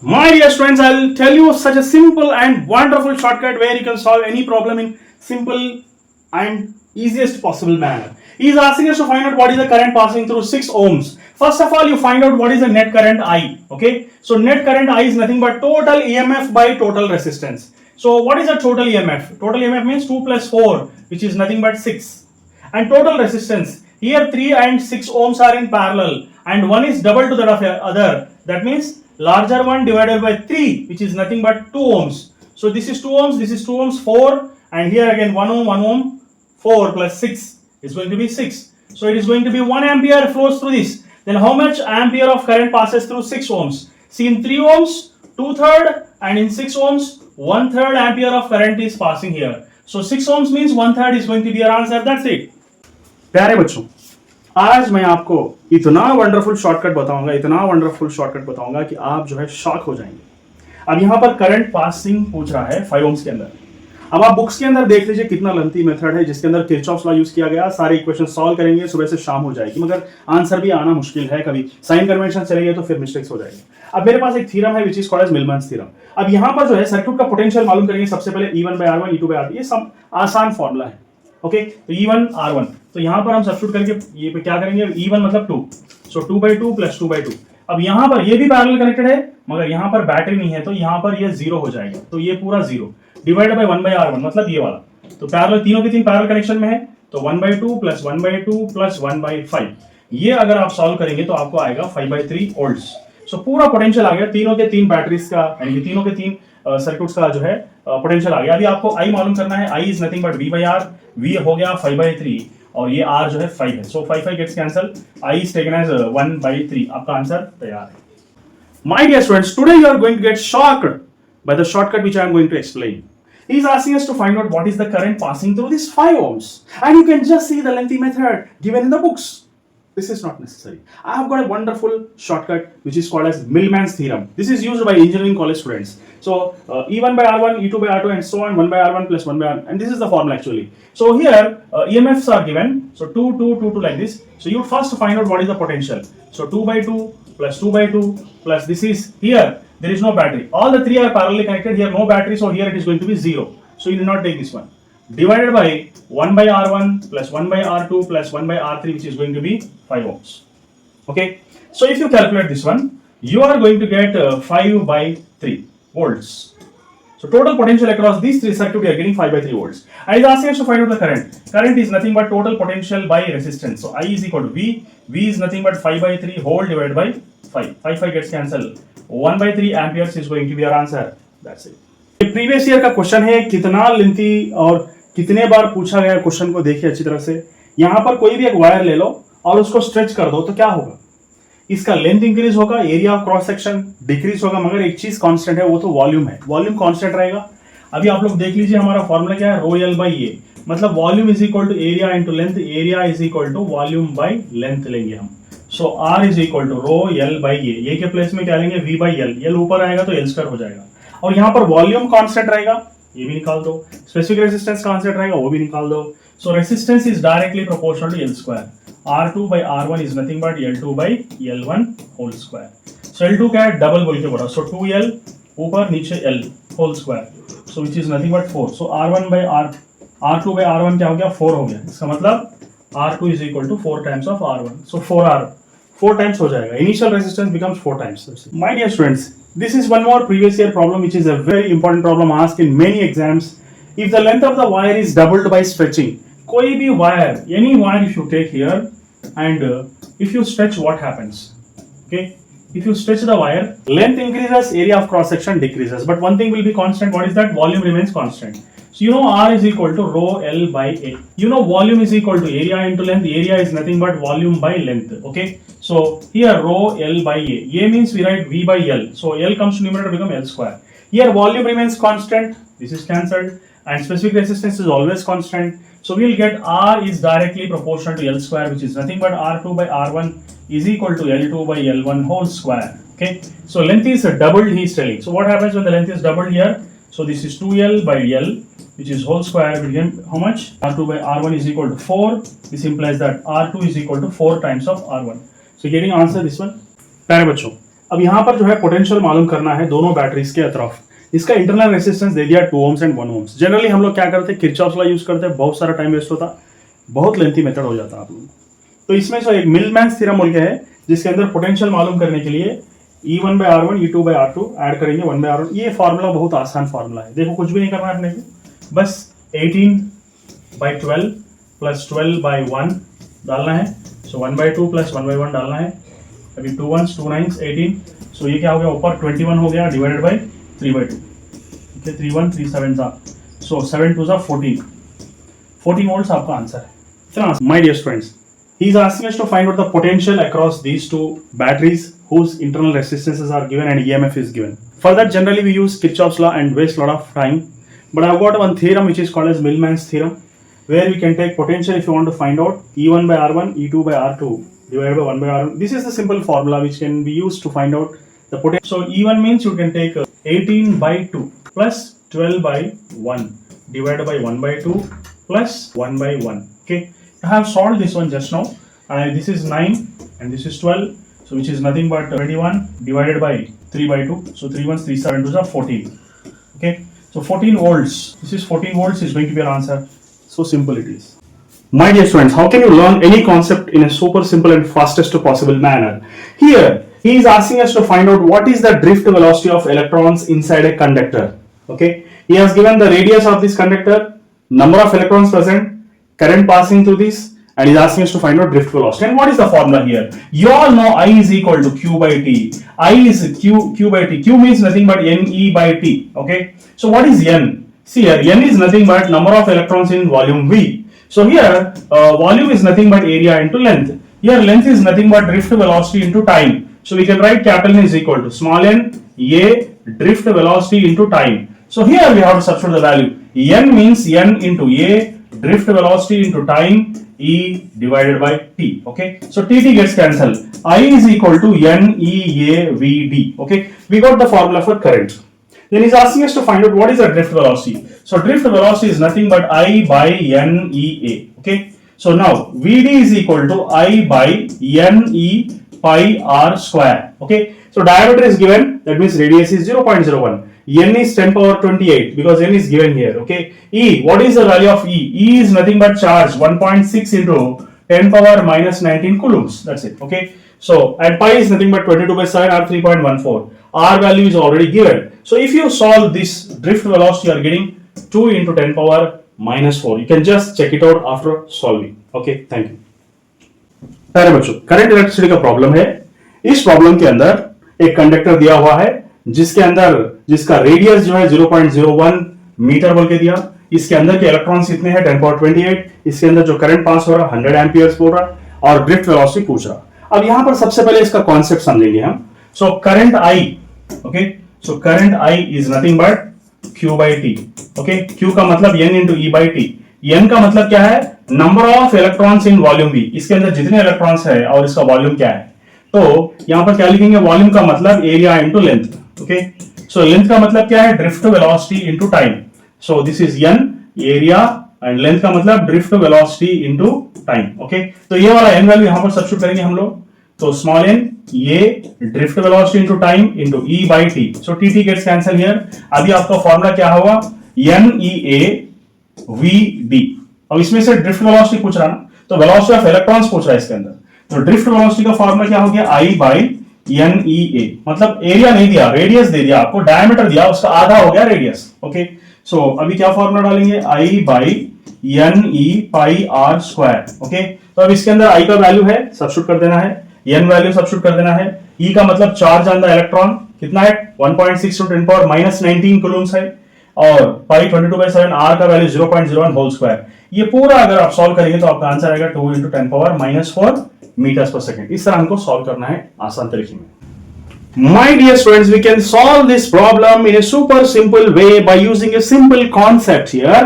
My dear students, I'll tell you such a simple and wonderful shortcut where you can solve any problem in simple and easiest possible manner. He is asking us to find out what is the current passing through 6 ohms. First of all, you find out what is the net current I. Okay, so net current I is nothing but total EMF by total resistance. So what is the total EMF? Total EMF means 2 plus 4, which is nothing but 6. And total resistance, here 3 and 6 ohms are in parallel and one is double to that of the other. That means larger one divided by 3, which is nothing but 2 ohms. So this is 2 ohms, this is 2 ohms, 4, and here again 1 ohm, 1 ohm, 4 plus 6 is going to be 6. So it is going to be 1 ampere flows through this. Then how much ampere of current passes through 6 ohms? See, in 3 ohms, 2/3, and in 6 ohms, 1/3 ampere of current is passing here. So 6 ohms means 1/3 is going to be your answer. That's it. प्यारे बच्चों, आज मैं आपको इतना wonderful shortcut बताऊंगा कि आप जो है शॉक हो जाएंगे। अब यहाँ पर करंट पासिंग पूछ रहा है 5 ohms के अंदर। अब आप बुक्स के अंदर देख लीजिए कितना लेंथी मेथड है जिसके अंदर किरचॉफ्स लॉ यूज किया गया। सारे इक्वेशन सॉल्व करेंगे, सुबह से शाम हो जाएगी, मगर आंसर भी आना मुश्किल है। कभी साइन कन्वेंशन चलेंगे तो फिर मिस्टेक्स हो जाएगी। अब मेरे पास एक थ्योरम है which is called as Millman's theorem. अब यहाँ पर जो है सर्किट का पोटेंशियल मालूम करेंगे। सबसे पहले E1/R1 E2/R2, ये सब आसान फॉर्मूला है। ओके, तो E1R1, तो यहाँ पर हम सब्स्टिट्यूट करके ये पे क्या करेंगे, E1 मतलब 2, सो 2/2 प्लस 2/2। अब यहाँ पर ये भी पैरेलल कनेक्टेड है मगर यहाँ पर बैटरी नहीं है तो यहाँ पर ये 0 हो जाएगा। तो ये पूरा 0 डिवाइडेड बाय 1/R1 मतलब ये वाला। तो पैरेलल तीनों के तीन पैरेलल कनेक्शन में है तो 1/2 प्लस 1/2 प्लस 1/5। ये अगर आप सॉल्व करेंगे तो आपको आएगा 5/3 वोल्ट्स। सो पूरा पोटेंशियल आ गया तीनों के तीन बैटरीज का, यानी तीनों के तीन सर्किट्स का जो है पोटेंशियल आ गया। अभी आपको आई मालूम करना है। I is nothing but V/R, V हो गया 5/3 और ये R जो है 5 है। So 5 gets cancel, I is taken as 1/3। आपका आंसर तैयार है। My dear students, today you are going to get shocked by the shortcut which I am going to explain. He is asking us to find out what is the current passing through these 5 ohms, and you can just see the lengthy method given in the books. This is not necessary. I have got a wonderful shortcut which is called as Millman's theorem. This is used by engineering college students. So E1/R1, E2/R2 and so on, 1/R1 plus 1/R1, and this is the formula actually. So here EMFs are given, so 2, 2, 2, 2 like this. So you first find out what is the potential. So 2/2 plus 2/2 plus this is here there is no battery. All the three are parallelly connected. Here no battery, so here it is going to be 0. So you need not take this one. Divided by 1/R1 plus 1/R2 plus 1/R3, which is going to be 5 ohms. Okay, so if you calculate this one, you are going to get 5/3 volts. So total potential across these three circuits, we are getting 5/3 volts. And it is asking us to find out the current. Current is nothing but total potential by resistance. So I is equal to V. V is nothing but 5/3 whole divided by 5. 5 gets cancelled. 1/3 amperes is going to be our answer. That's it. ये previous year का question है। कितना lengthy और कितने बार पूछा गया question को देखिए अच्छी तरह से। यहाँ पर कोई भी एक वायर ले लो और उसको स्ट्रेच कर दो तो क्या होगा, इसका लेंथ इंक्रीज होगा, area of cross section decrease होगा, मगर एक चीज कांस्टेंट है, वो तो वॉल्यूम है। वॉल्यूम कांस्टेंट रहेगा। अभी आप लोग देख लीजिए हमारा फॉर्मूला क्या है, रो एल बाई ए, मतलब volume is equal to area into length, area is equal to volume by length लेंगे हम। So R is equal to rho L by A के प्लेस में क्या लेंगे, वी बाई एल। एल ऊपर आएगा तो एल स्क्वायर हो जाएगा। और यहाँ पर वॉल्यूम कांस्टेंट रहेगा, ये भी निकाल दो। स्पेसिफिक रेजिस्टेंस कांस्टेंट रहेगा, वो भी निकाल दो। So resistance is directly proportional to L square. R2/R1 is nothing but L2/L1 whole square. So L2 क्या है, डबल बोल के बोला। So 2L ऊपर नीचे L whole square. So which is nothing but 4. So R2/R1 क्या हो गया, 4 हो गया। इसका मतलब R2 is equal to 4 times of R1. So 4R, 4 times हो जाएगा। Initial resistance becomes 4 times. My dear students, this is one more previous year problem which is a very important problem asked in many exams. If the length of the wire is doubled by stretching, कोई भी wire, any wire if you take here and if you stretch, what happens? Okay, if you stretch the wire, length increases, area of cross section decreases, but one thing will be constant. What is that? Volume remains constant. So you know R is equal to rho L by A. You know volume is equal to area into length. Area is nothing but volume by length. Okay, so here rho L by A. A means we write V by L. So L comes to numerator, become L square. Here volume remains constant. This is cancelled, and specific resistance is always constant. So we will get R is directly proportional to L square, which is nothing but R2/R1 is equal to L2/L1 whole square. Okay, so length is doubled, he is telling. So what happens when the length is doubled here? So this is 2L by L, which is whole square, will become how much? R2/R1 is equal to 4. This implies that R2 is equal to 4 times of R1. So getting answer this one. प्यारे बच्चों, अब यहाँ पर जो है potential मालूम करना है दोनों बैटरीज के अतरफ। इसका इंटरनल रेसिस्टेंस दे दिया 2 ohms एंड 1 ohms। जनरली हम लोग क्या करते हैं, किरचॉफ्स लॉ यूज करते हैं, बहुत सारा टाइम वेस्ट होता, बहुत लेंथी मेथड हो जाता आप लोग। तो इसमें जो एक मिलमैन्स थ्योरम बोल के है, जिसके अंदर पोटेंशियल मालूम करने के लिए E1 by R1 E2 by R2 add करेंगे 1 by R1। ये फार्मूला बहुत आसान फार्मूला है, देखो कुछ भी नहीं करना है अपने को, बस 18 by 12 plus 12 by 1 डालना है। सो 1 by 2 plus 1 by 1 डालना है। अभी 2 1s 2 9s 18, सो ये क्या हो गया, ऊपर 21 हो गया डिवाइडेड बाई 3 by 2। ओके 3 1 3 7 था, सो 7 2 14 वोल्ट्स आपका आंसर है। इतना my dear students, he is asking us to find out the potential across these two batteries whose internal resistances are given and EMF is given. For that, generally we use Kirchhoff's law and waste a lot of time. But I've got one theorem which is called as Millman's theorem, where we can take potential if you want to find out E1 by R1, E2 by R2 divided by 1 by R1. This is the simple formula which can be used to find out the potential. So E1 means you can take 18 by 2 plus 12 by 1 divided by 1 by 2 plus 1 by 1. Okay. I have solved this one just now. This is 9 and this is 12, so which is nothing but 21 divided by 3 by 2. So 3 1s 3 7 2s are 14. Okay, so 14 volts. This is 14 volts is going to be our answer. So simple it is. My dear students, how can you learn any concept in a super simple and fastest possible manner? Here, he is asking us to find out what is the drift velocity of electrons inside a conductor. Okay, he has given the radius of this conductor, number of electrons present, current passing through this, and is asking us to find out drift velocity. And what is the formula here? You all know I is equal to Q by T. I is Q by T. Q means nothing but NE by T. Okay. So what is N? See here, N is nothing but number of electrons in volume V. So here, volume is nothing but area into length. Here, length is nothing but drift velocity into time. So we can write capital N is equal to small n A drift velocity into time. So here we have to substitute the value. N means N into A drift velocity into time E divided by T. Okay, so TT gets cancelled. I is equal to NEAVD. Okay, we got the formula for current. Then he's asking us to find out what is the drift velocity. So drift velocity is nothing but I by NEA. Okay, so now VD is equal to I by NE pi R square. Okay, so diameter is given, that means radius is 0.01. N is 10 power 28 because N is given here. Okay, E, what is the value of E? E is nothing but charge 1.6 into 10 power minus 19 coulombs. That's it. Okay, so and pi is nothing but 22 by 7 or 3.14. R value is already given. So if you solve this drift velocity, you are getting 2 into 10 power minus 4. You can just check it out after solving. Okay, thank you. प्यारे बच्चों, current electricity का problem है। इस problem के अंदर एक conductor दिया हुआ है जिसके अंदर जिसका रेडियस जो है 0.01 मीटर बोल के दिया। इसके अंदर के इलेक्ट्रॉन्स कितने हैं 10 पावर 28। इसके अंदर जो करंट पास हो रहा 100 एम्पियर्स बोल रहा और ड्रिफ्ट वेलोसिटी पूछ रहा। अब यहां पर सबसे पहले इसका कॉन्सेप्ट समझेंगे हम। So current I, okay, so current I is nothing but Q by T। Okay, Q का मतलब N into E by T। N का मतलब क्या है, number of electrons in volume V। इसके अंदर जितने इलेक्ट्रॉन्स है और इसका वॉल्यूम क्या है, तो यहां पर क्या लिखेंगे, वॉल्यूम का मतलब area into length. Okay, so length का मतलब क्या है, drift velocity into time. So this is n area and length का मतलब drift velocity into time. Okay, तो ये वाला n वैल्यू यहां पर सब्स्टिट्यूट करेंगे हम लोग। तो स्मॉल n ये drift velocity into time into E by T। So TT gets cancel here. अभी आपका फॉर्मूला क्या होगा, NEA VD। अब इसमें से ड्रिफ्ट वेलोसिटी पूछ रहा ना, तो वेलोसिटी ऑफ इलेक्ट्रॉन्स पूछ रहा है इसके अंदर। तो ड्रिफ्ट वेलोसिटी का फॉर्मूला क्या हो गया, I by NEA। मतलब एरिया नहीं दिया, रेडियस दे दिया आपको, डायमीटर दिया, उसका आधा हो गया रेडियस। ओके, सो अभी क्या फॉर्मूला डालेंगे, I by NE pi R square. Okay, तो अब इसके अंदर I का वैल्यू है, सब्स्टिट्यूट कर देना है, N वैल्यू सब्स्टिट्यूट कर देना है, E का मतलब चार्ज ऑन द इलेक्ट्रॉन कितना है 1.6 to 10 power minus 19 कूलम्स है, और पाई 22 by 7 R का वैल्यू 0.01 होल स्क्वायर। ये पूरा अगर आप सॉल्व करेंगे तो आपका आंसर आएगा 2 into 10 power minus 4 meters per second। इस तरह हमको सॉल्व करना है आसान तरीके में। My dear students, we can solve this problem in a super simple way by using a simple concept here.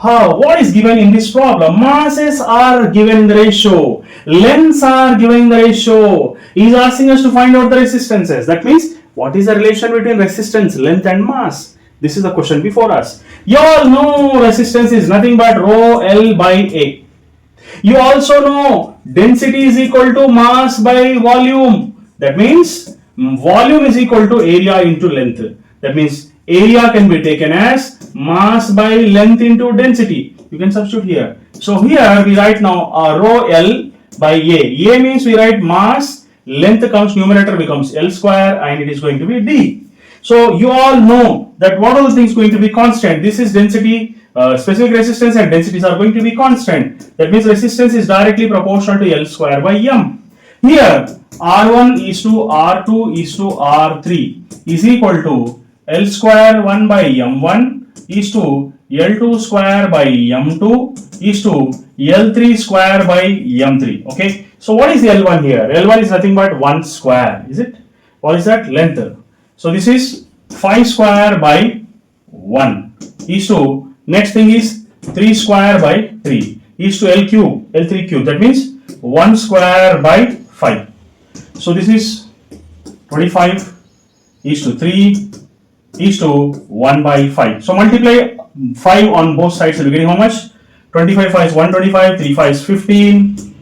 What is given in this problem? Masses are given in the ratio, lengths are given in the ratio. He is asking us to find out the resistances. That means, what is the relation between resistance, length and mass? This is the question before us. You all know resistance is nothing but rho L by A. You also know density is equal to mass by volume. That means volume is equal to area into length. That means area can be taken as mass by length into density. You can substitute here. So here we write now rho L by A. A means we write mass, length comes numerator becomes L square and it is going to be D. So you all know that what are the things going to be constant. This is density, specific resistance and densities are going to be constant. That means resistance is directly proportional to L square by M. Here R1 is to R2 is to R3 is equal to L square 1 by M1 is to L2 square by M2 is to L3 square by M3. Okay, so what is L1 here? L1 is nothing but 1 square, is it? What is that? Length. So this is 5 square by 1 is to, next thing is 3 square by 3 is to L cube, L3 cube. That means 1 square by 5. So this is 25 is to 3 is to 1 by 5. So multiply 5 on both sides, so you're getting how much? 25 5 is 125, 3 5 is 15,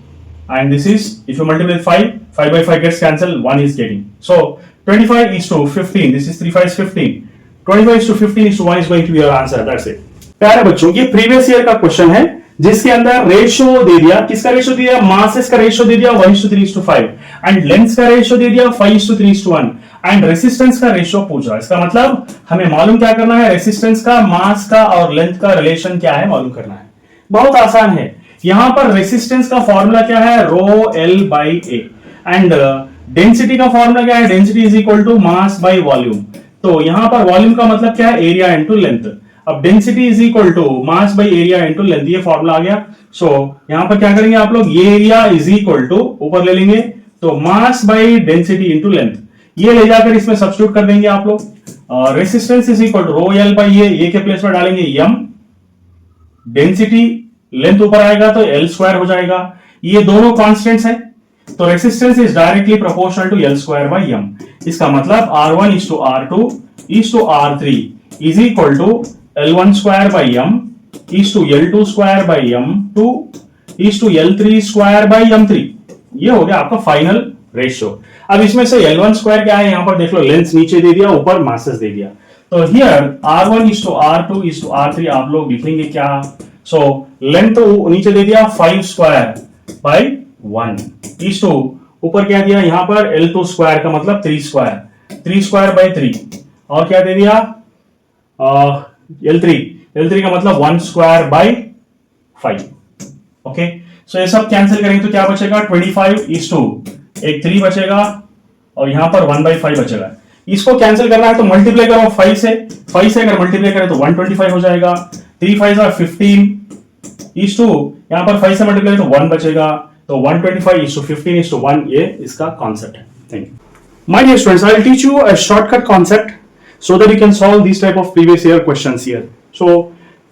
and this is, if you multiply 5, 5 by 5 gets cancelled, 1 is getting. So 25 is to 15, this is 3 5 is 15, 25 is to 15 is to 1 is going to be your answer. That's it. प्यारे बच्चों, ये previous year का question है जिसके अंदर ratio दे दिया, किसका ratio दे दिया? मासेस का रेशियो दे दिया 1:3:5 एंड लेंथ का रेशियो दे दिया 5:3:1 एंड रेसिस्टेंस का रेशियो पूछ रहा है. इसका मतलब हमें मालूम क्या करना है? रेसिस्टेंस का, मास का और लेंथ का रिलेशन क्या है मालूम करना है. बहुत आसान है. यहां पर रेसिस्टेंस का फॉर्मूला क्या है? Rho L by A and density का फॉर्मूला क्या है? Density is equal to mass by volume. तो यहां पर वॉल्यूम का मतलब क्या है? Area into length. अब density is equal to mass by area into length, ये फॉर्मूला आ गया. सो यहां पर क्या करेंगे आप लोग? ये एरिया इज इक्वल टू, ऊपर ले लेंगे तो mass by density into length, ये ले जाकर इसमें सब्स्टिट्यूट कर देंगे आप लोग. Resistance is equal to rho L by A के प्लेस में डालेंगे एम, डेंसिटी लेंथ ऊपर आएगा तो एल स्क्वायर हो जाएगा. ये दोनों कॉन्स्टेंट्स हैं, तो resistance is directly proportional to L square by M. इसका मतलब R1 is to R2 is to R3 is equal to L1 square by M is to L2 square by M2 is to L3 square by M3. ये हो गया आपका final ratio. अब इसमें से L1 square क्या है? यहां पर देख लो, लेंथ नीचे दे दिया, ऊपर मासेस दे दिया. तो here R1 is to R2 is to R3 आप लोग लिखेंगे क्या? सो लेंथ तो नीचे दे दिया 5 स्क्वायर बाई 1 is to ऊपर क्या दिया? यहां पर L2 स्क्वायर का मतलब 3 स्क्वायर बाई 3 और क्या दे दिया? L3 का मतलब 1 स्क्वायर बाई 5. ओके, सो ये सब कैंसिल करेंगे तो क्या बचेगा? 25 is to एक 3 बचेगा और यहां पर 1 बाई 5 बचेगा. इसको कैंसिल करना है तो मल्टीप्लाई करो 5 से अगर मल्टीप्लाई करें तो 125 हो जाएगा. 3 5 are 15 is to यहां पर 5 से मल्टीप्लाई तो 1 बचेगा, तो 125 is to 15 is to 1. ये इसका कॉन्सेप्ट है. Thank you. My dear students, I will teach you a shortcut concept so that you can solve these type of previous year questions here. So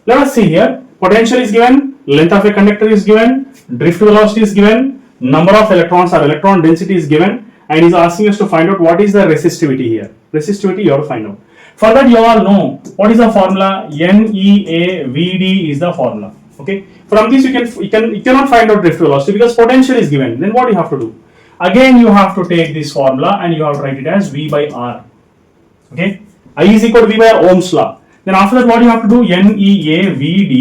let us see here. Potential is given, length of a conductor is given, drift velocity is given, number of electrons or electron density is given, and is asking us to find out what is the resistivity here. Resistivity you have to find out. For that you all know what is the formula. NEAVD is the formula. Okay. From this you cannot find out drift velocity because potential is given. Then what you have to do? Again you have to take this formula and you have to write it as V by R. Okay. I is equal to V by Ohm's law. Then after that what you have to do? NEAVD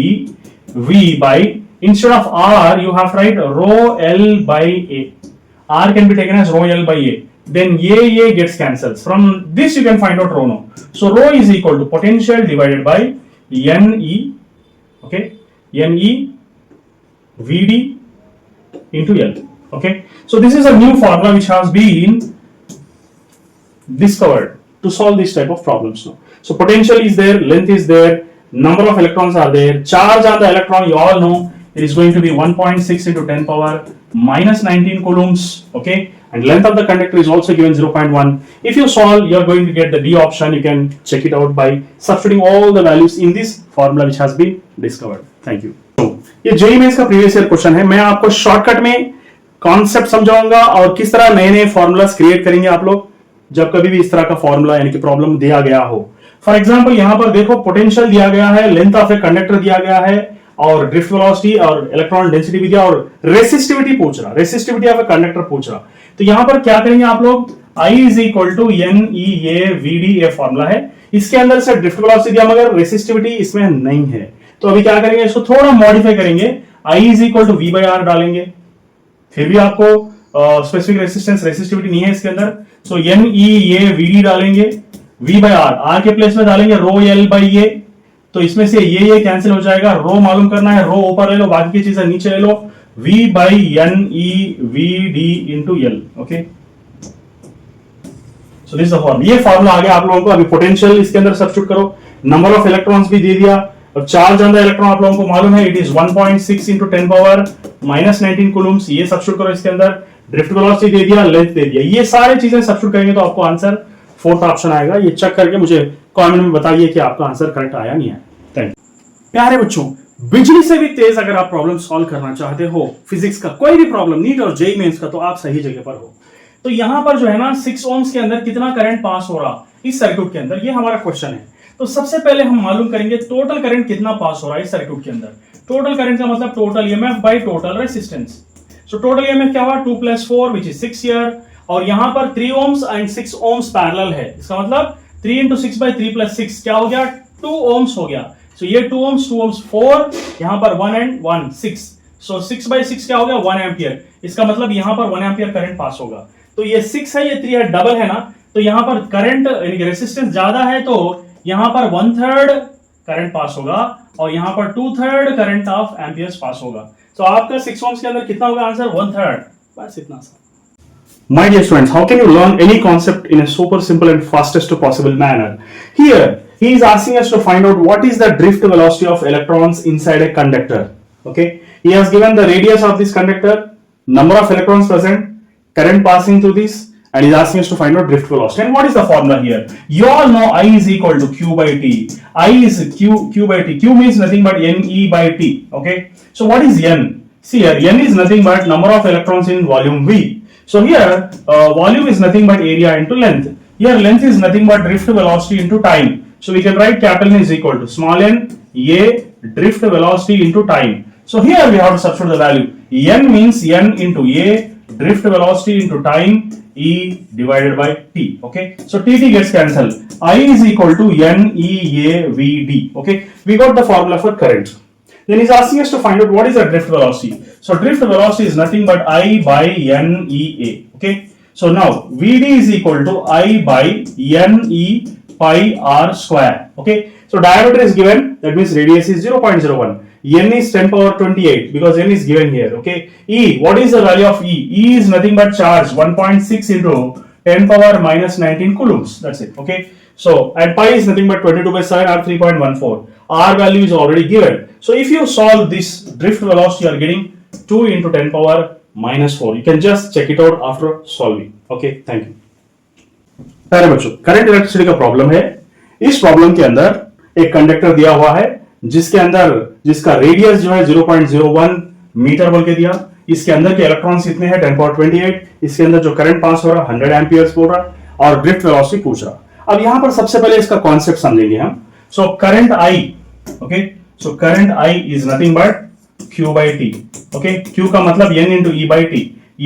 V by, instead of R you have to write rho L by A. R can be taken as rho L by A. Then A gets cancelled. From this you can find out rho now. So rho is equal to potential divided by NE. Okay. NEVD into L. Okay. So this is a new formula which has been discovered to solve this type of problems now. So potential is there, length is there, number of electrons are there, charge on the electron you all know it is going to be 1.6 into 10 power minus 19 coulombs. Okay, and length of the conductor is also given 0.1. If you solve you are going to get the D option. You can check it out by substituting all the values in this formula which has been discovered. Thank you. So ये JEE Mains का previous year question है. मैं आपको shortcut में concept समझाऊंगा और किस तरह नए नए फॉर्मूलास क्रिएट करेंगे आप लोग जब कभी भी इस तरह का फॉर्मूला यानी कि प्रॉब्लम दिया गया हो. फॉर एग्जांपल यहां पर देखो, पोटेंशियल दिया गया है, लेंथ ऑफ ए कंडक्टर दिया गया है और ड्रिफ्ट वेलोसिटी और इलेक्ट्रॉन डेंसिटी भी दिया और रेसिस्टिविटी पूछ रहा, रेसिस्टिविटी ऑफ ए कंडक्टर पूछ रहा. तो यहां पर क्या करेंगे आप लोग? I is equal to NEAVD ये फॉर्मूला है। इसके अंदर से ड्रिफ्ट वेलोसिटी दिया मगर रेसिस्टिविटी इसमें नहीं है, तो अभी क्या करेंगे, इसको थोड़ा मॉडिफाई करेंगे। I is equal to V/R डालेंगे, फिर भी आपको स्पेसिफिक रेसिस्टिविटी नहीं है इसके अंदर, सो NEAVD डालेंगे, V/R R के प्लेस में डालेंगे रो L/A, तो इसमें से ये कैंसिल हो जाएगा। रो मालूम करना है, रो ऊपर ले लो, बाकी की चीजें नीचे ले लो। V/NEVD into L, okay, so this the form, ये फॉर्मूला आ गया आप लोगों को। अभी पोटेंशियल इसके अंदर सब्स्टिट्यूट करो, नंबर ऑफ इलेक्ट्रॉन्स भी दे दिया, और चार्ज ऑन द इलेक्ट्रॉन आप लोगों को मालूम है, it is 1.6 into 10 power -19 Coulomb's, ये सब्स्टिट्यूट करो इसके अंदर। ड्रिफ्ट वेलोसिटी दे दिया, लेंथ दे दिया, ये सारे चीजें सब्स्टिट्यूट करेंगे तो आपको आंसर फोर्थ ऑप्शन आएगा। ये चेक करके मुझे कमेंट में बताइए कि आपका आंसर करेक्ट आया नहीं है। Thank you. प्यारे बच्चों, बिजली से भी तेज अगर आप प्रॉब्लम सॉल्व करना चाहते हो, फिजिक्स का कोई भी प्रॉब्लम, नीट और जेईई मेंस का, तो आप सही जगह पर हो। तो यहां पर जो है ना 6 ओम्स के अंदर कितना करंट पास हो रहा इस सर्किट के अंदर, ये हमारा क्वेश्चन है। तो सबसे पहले हम मालूम करेंगे टोटल करंट कितना पास हो रहा है इस सर्किट के अंदर। टोटल करंट का मतलब total EMF by total resistance. So total EMF क्या हुआ, 2 + 4 विच इज 6 ईयर, और यहां पर 3 ओम्स एंड 6 ओम्स पैरेलल है, इसका मतलब 3 × 6 / 3 + 6 क्या हो गया, 2 ओम्स हो गया। सो ये 2 ओम्स 4, यहां पर 1 एंड 1 6, सो 6/6 क्या हो गया, 1 एम्पियर। इसका मतलब यहां पर 1 एम्पियर करंट पास होगा। तो ये 6 है, ये 3 है, डबल है ना, तो यहां पर करंट रेजिस्टेंस ज्यादा है, तो यहां पर 1/3 करंट पास होगा, और यहां पर 2/3 करंट ऑफ एम्पियर्स पास होगा। तो आपका 6 ओम्स के अंदर कितना होगा आंसर, 1/3, बस इतना सा। My dear students, how can you learn any concept in a super simple and fastest possible manner? Here, he is asking us to find out what is the drift velocity of electrons inside a conductor. Okay, he has given the radius of this conductor, number of electrons present, current passing through this, and he is asking us to find out drift velocity. And what is the formula here? You all know I is equal to Q/T. I is Q/T. Q means nothing but NE/T. Okay, so what is N? See here, N is nothing but number of electrons in volume V. So here, volume is nothing but area into length. Here, length is nothing but drift velocity into time. So we can write capital N is equal to small n, A, drift velocity into time. So here we have to substitute the value. N means N into A, drift velocity into time, E divided by T. Okay. So TT gets cancelled. I is equal to NEAVD. Okay. We got the formula for current. Then he's asking us to find out what is the drift velocity. So drift velocity is nothing but I/NEA. Okay. So now VD is equal to I/NE pi r square. Okay. So diameter is given, that means radius is 0.01. N is 10 power 28 because N is given here. Okay. E, what is the value of E? E is nothing but charge, 1.6 into 10 power -19 coulombs. That's it. Okay. So and pi is nothing but 22/7 or 3.14. R value is already given. So if you solve this drift velocity, you are getting 2 into 10 power -4. You can just check it out after solving. Okay, thank you. प्यारे बच्चों, current electricity का problem है। इस problem के अंदर एक conductor दिया हुआ है जिसका रेडियस जो है 0.01 मीटर बोल के दिया। इसके अंदर के इलेक्ट्रॉन्स कितने हैं, 10 पावर 28। इसके अंदर जो करंट पास हो रहा 100 एम्पियर्स बोल रहा, और ड्रिफ्ट वेलोसिटी पूछ रहा। अब यहां पर सबसे पहले इसका कॉन्सेप्ट समझेंगे हम। So current I, okay, so current I is nothing but Q/T. Okay, Q का मतलब N into E/T.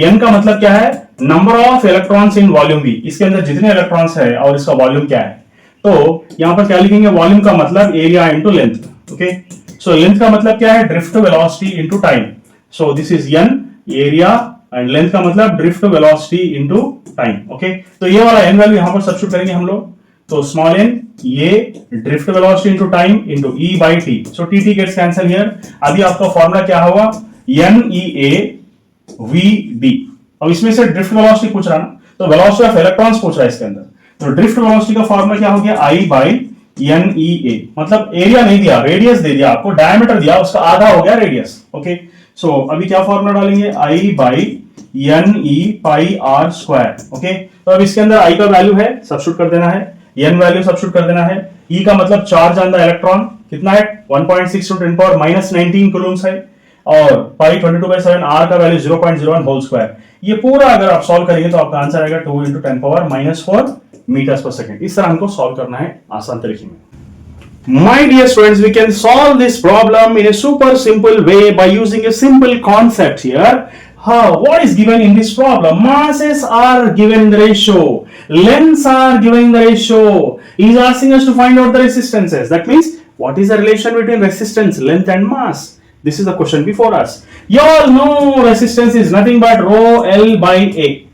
N का मतलब क्या है, number of electrons in volume V, इसके अंदर जितने इलेक्ट्रॉन्स है और इसका वॉल्यूम क्या है। तो यहां पर क्या लिखेंगे, वॉल्यूम का मतलब area into length. Okay, so length का मतलब क्या है, drift velocity into time. So this is N area, and length का मतलब drift velocity into time. Okay, तो ये वाला N वैल्यू यहां पर सब्स्टिट्यूट करेंगे हम लोग। तो स्मॉल n, ये drift velocity into time into E/T. So TT gets cancel here. अभी आपका फॉर्मूला क्या होगा, NEAVD। अब इसमें से ड्रिफ्ट वेलोसिटी पूछ रहा ना, तो वेलोसिटी ऑफ इलेक्ट्रॉन्स पूछ रहा है इसके अंदर। तो ड्रिफ्ट वेलोसिटी का फॉर्मूला क्या हो गया, I/NEA, मतलब एरिया नहीं दिया, रेडियस दे दिया आपको, डायमीटर दिया, उसका आधा हो गया रेडियस। ओके, सो अभी क्या फॉर्मूला डालेंगे, I/NE pi r square। Okay, तो अब इसके अंदर I का वैल्यू है, सब्स्टिट्यूट कर देना है, N वैल्यू सब्स्टिट्यूट कर देना है, E का मतलब चार्ज ऑन द इलेक्ट्रॉन कितना है, 1.6 to 10 power -19 कूलम्स है, और पाई 22/7, R का वैल्यू 0.01 होल स्क्वायर। ये पूरा अगर आप सॉल्व करेंगे तो आपका आंसर आएगा 2 into 10 power -4 मीटर्स पर सेकंड। इस तरह हमको सॉल्व करना है आसान तरीके में। My dear students, we can solve this problem in a super simple way by using a simple concept here. What is given in this problem? Masses are given in the ratio, lengths are given in the ratio. He is asking us to find out the resistances. That means, what is the relation between resistance, length and mass? This is the question before us. You all know resistance is nothing but rho L by A.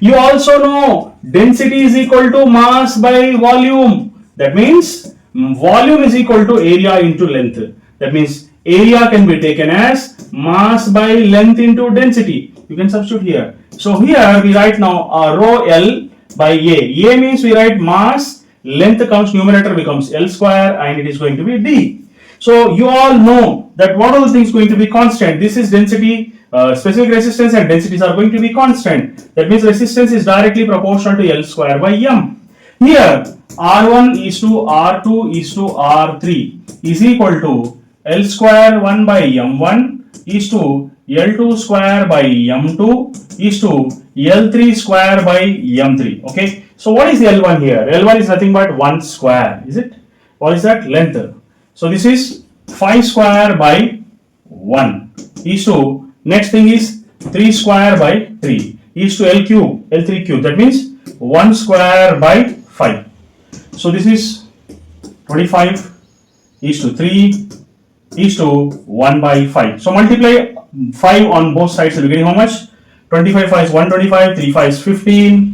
You also know density is equal to mass by volume. That means volume is equal to area into length. That means area can be taken as mass by length into density. You can substitute here. So here we write now rho L by A. A means we write mass, length comes numerator becomes L square and it is going to be D. So you all know that what all things going to be constant. This is density, specific resistance and densities are going to be constant. That means resistance is directly proportional to L square by M. Here R1 is to R2 is to R3 is equal to L square 1 by M1 is to L2 square by M2 is to L3 square by M3. Okay. So what is L1 here? L1 is nothing but 1 square. Is it? What is that? Length. So this is 5 square by 1 is to, next thing is 3 square by 3 is to L cube, L3 cube. That means 1 square by 5. So this is 25 is to 3 is to 1 by 5. So multiply 5 on both sides. So you're getting how much? 25 5 is 125, 3 5 is 15.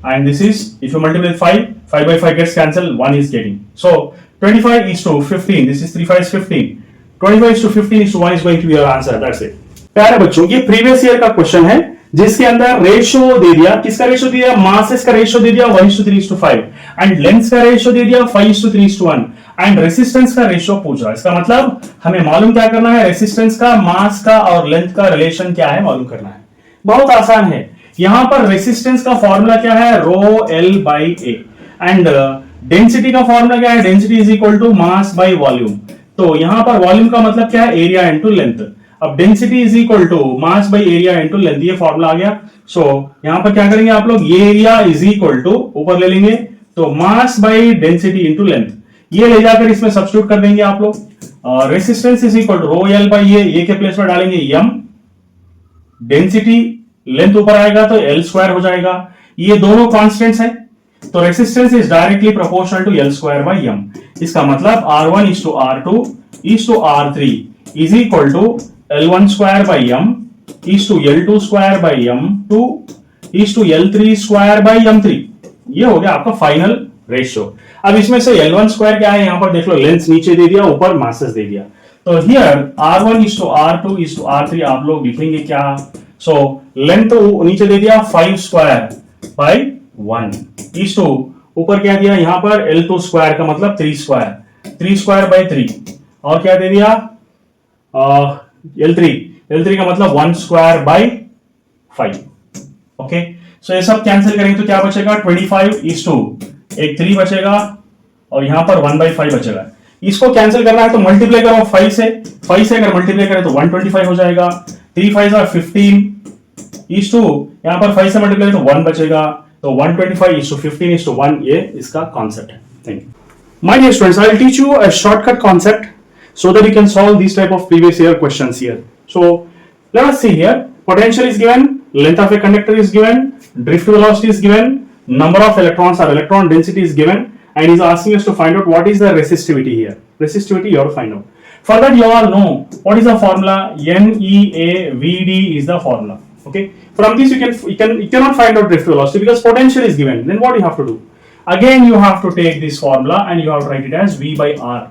And this is, if you multiply 5 by 5 gets cancelled, 1 is getting. So 25 is to 15, this is 3 5 is 15. 25 is to 15 is to 1 is going to be your answer. That's it. प्यारे बच्चों, ये previous year का question है जिसके अंदर ratio दे दिया, किसका ratio दिया? मासेस का रेशियो दे दिया 1:3:5 एंड लेंथ्स का रेशियो दे दिया 5:3:1 एंड रेसिस्टेंस का रेशियो पूछ रहा है. इसका मतलब हमें मालूम क्या करना है? रेसिस्टेंस का, मास का और लेंथ का रिलेशन क्या है मालूम करना है. बहुत आसान है. यहां पर रेसिस्टेंस का फॉर्मूला क्या है? Rho L by A and density का फॉर्मूला क्या है? Density is equal to mass by volume. तो यहां पर वॉल्यूम का मतलब क्या है? Area into length. अब density is equal to mass by area into length, ये फॉर्मूला आ गया. सो यहां पर क्या करेंगे आप लोग? ये एरिया इज इक्वल टू ऊपर ले लेंगे तो mass by density into length, ये ले जाकर इसमें सब्स्टिट्यूट कर देंगे आप लोग. Resistance is equal to rho L by A के प्लेस में डालेंगे एम, डेंसिटी लेंथ ऊपर आएगा तो एल स्क्वायर हो जाएगा. ये दोनों कॉन्स्टेंट्स है तो resistance is directly proportional to L square by M. इसका मतलब R1 is to R2 is to R3 is equal to L1 square by M is to L2 square by M2 is to L3 square by M3. ये हो गया आपका final ratio. अब इसमें से L1 square क्या है? यहां पर देख लो, लेंथ नीचे दे दिया, ऊपर मासेस दे दिया. तो here R1 is to R2 is to R3 आप लोग लिखेंगे क्या? सो लेंथ तो नीचे दे दिया 5 स्क्वायर बाई 1 इज टू ऊपर क्या दिया यहां पर? L2 स्क्वायर का मतलब 3 स्क्वायर, 3 स्क्वायर बाई 3 और क्या दे दिया? L3 का मतलब 1 स्क्वायर बाई 5. ओके, सो ये सब कैंसिल करेंगे तो क्या बचेगा? 25 इज टू एक 3 बचेगा और यहां पर 1/5 बचेगा. इसको कैंसिल करना है तो मल्टीप्लाई करो 5 से अगर मल्टीप्लाई करें तो 125 हो जाएगा. 3 5 are 15 इज टू यहां पर 5 से मल्टीप्लाई तो 1 बचेगा तो 125 is to 15 is to 1. ये इसका कॉन्सेप्ट है. Thank you. My dear students, I will teach you a shortcut concept so that you can solve these type of previous year questions here. So let us see here. Potential is given, length of a conductor is given, drift velocity is given, number of electrons or electron density is given, and he is asking us to find out what is the resistivity here. Resistivity you have to find out. For that you all know what is the formula? NEAVD is the formula. Okay. From this you cannot find out drift velocity because potential is given. Then what you have to do? Again you have to take this formula and you have to write it as V by R.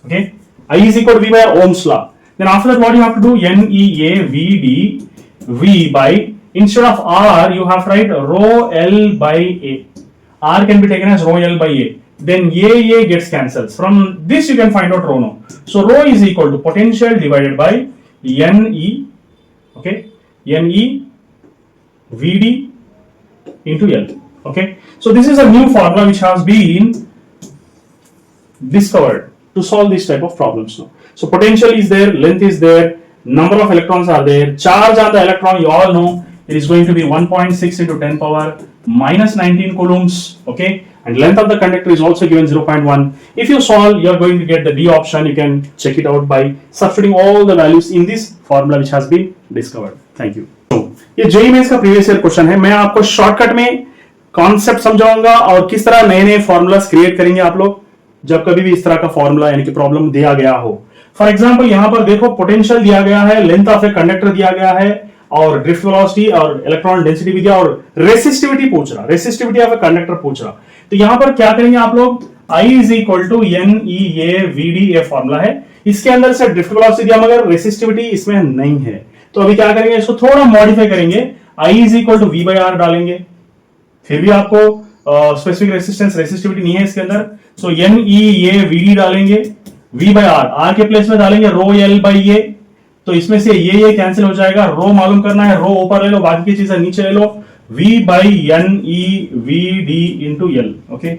Okay. I is equal to V by Ohm's law. Then after that what you have to do? NEAVD V by, instead of R you have to write rho L by A. R can be taken as rho L by A. Then A gets cancelled. From this you can find out rho now. So rho is equal to potential divided by NE. Okay. NEVD into L. Okay. So this is a new formula which has been discovered to solve this type of problems now. So potential is there, length is there, number of electrons are there, charge on the electron you all know it is going to be 1.6 into 10 power minus 19 coulombs. Okay. And length of the conductor is also given 0.1. If you solve, you are going to get the D option. You can check it out by substituting all the values in this formula which has been discovered. Thank you. तो ये JEE mains का previous year question है। मैं आपको shortcut में concept समझाऊंगा और किस तरह नए नए फॉर्मूलाज क्रिएट करेंगे आप लोग जब कभी भी इस तरह का फॉर्मूला यानी कि प्रॉब्लम दिया गया हो। फॉर एग्जांपल यहां पर देखो पोटेंशियल दिया गया है, लेंथ ऑफ ए कंडक्टर दिया गया है और ड्रिफ्ट वेलोसिटी और इलेक्ट्रॉन डेंसिटी भी दिया और रेसिस्टिविटी पूछ रहा, रेसिस्टिविटी ऑफ ए कंडक्टर पूछ रहा। तो यहां पर क्या करेंगे आप लोग, I is equal to N E A V D A formula है। इसके अंदर से ड्रिफ्ट वेलोसिटी दिया मगर रेसिस्टिविटी इसमें नहीं है। तो अभी क्या करेंगे, इसको थोड़ा मॉडिफाई करेंगे, I is equal to V by R डालेंगे। फिर भी आपको स्पेसिफिक रेसिस्टेंस रेसिस्टिविटी नहीं है इसके अंदर, so N E A V D डालेंगे, वी बाई आर, आर के प्लेस में डालेंगे रो एल बाई ए। तो इसमें से ये कैंसिल हो जाएगा, रो मालूम करना है, रो ऊपर ले लो, बाकी की चीजें नीचे ले लो, v by N E V D into L. Okay,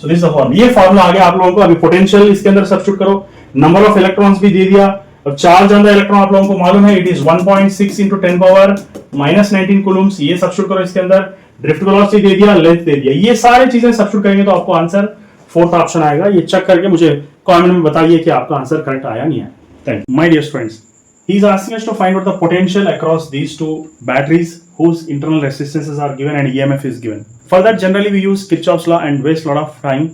so this formula, ये फॉर्मूला आ गया आप लोगों को। अभी पोटेंशियल इसके अंदर सब्स्टिट्यूट करो, नंबर ऑफ इलेक्ट्रॉन्स भी दे दिया और चार्ज ऑन द इलेक्ट्रॉन आप लोगों को मालूम है, it is 1.6 into 10 power minus 19 Coulomb's. ये सब्स्टिट्यूट करो इसके अंदर, ड्रिफ्ट वेलोसिटी दे दिया, लेंथ दे दिया, ये सारी चीजें सब्स्टिट्यूट करेंगे तो आपको आंसर फोर्थ ऑप्शन आएगा। ये चेक करके मुझे कमेंट में बताइए कि आपका आंसर करेक्ट आया नहीं है। Thank you my dear students. He is asking us to find out the potential across these two batteries whose internal resistances are given and EMF is given. For that, generally we use Kirchhoff's law and waste a lot of time.